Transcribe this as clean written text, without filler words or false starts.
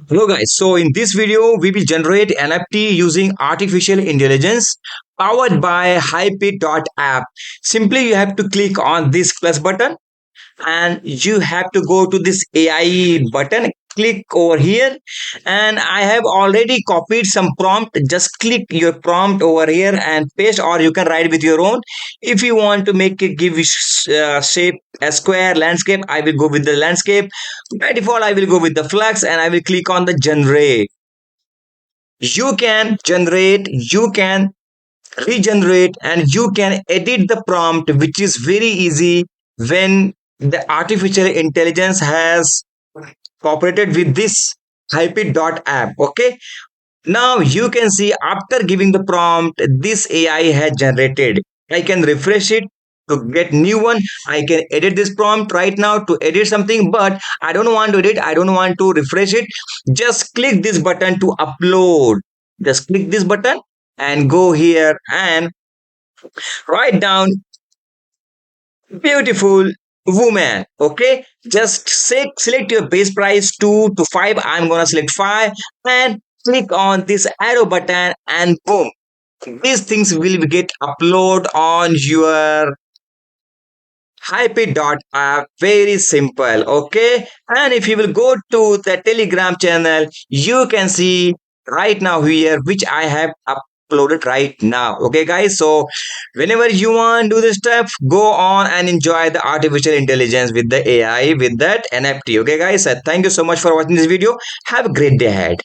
Hello guys, so in this video we will generate NFT using artificial intelligence powered by Hypeit.app. Simply you have to click on this plus button and you have to go to this AI button, click over here, and I have already copied some prompt. Just click your prompt over here and paste, or you can write with your own. If you want to make it give shape a square landscape, I will go with the landscape. By default I will go with the flex and I will click on the generate. You can generate, you can regenerate, and you can edit the prompt, which is very easy when the artificial intelligence has cooperated with this Hypeit.app. Okay, now you can see after giving the prompt, this AI has generated. I can refresh it to get new one. I can edit this prompt right now to edit something, but I don't want to edit. I don't want to refresh it. Just click this button to upload. Just click this button and go here and write down beautiful woman. Okay, just select your base price 2 to 5. I'm gonna select 5 and click on this arrow button and boom, these things will get upload on your Hypeit.app. Very simple. Okay, and if you will go to the Telegram channel, you can see right now here which I have uploaded right now. Okay guys, so whenever you want to do this stuff, go on and enjoy the artificial intelligence with the AI with that NFT. Okay guys, thank you so much for watching this video. Have a great day ahead.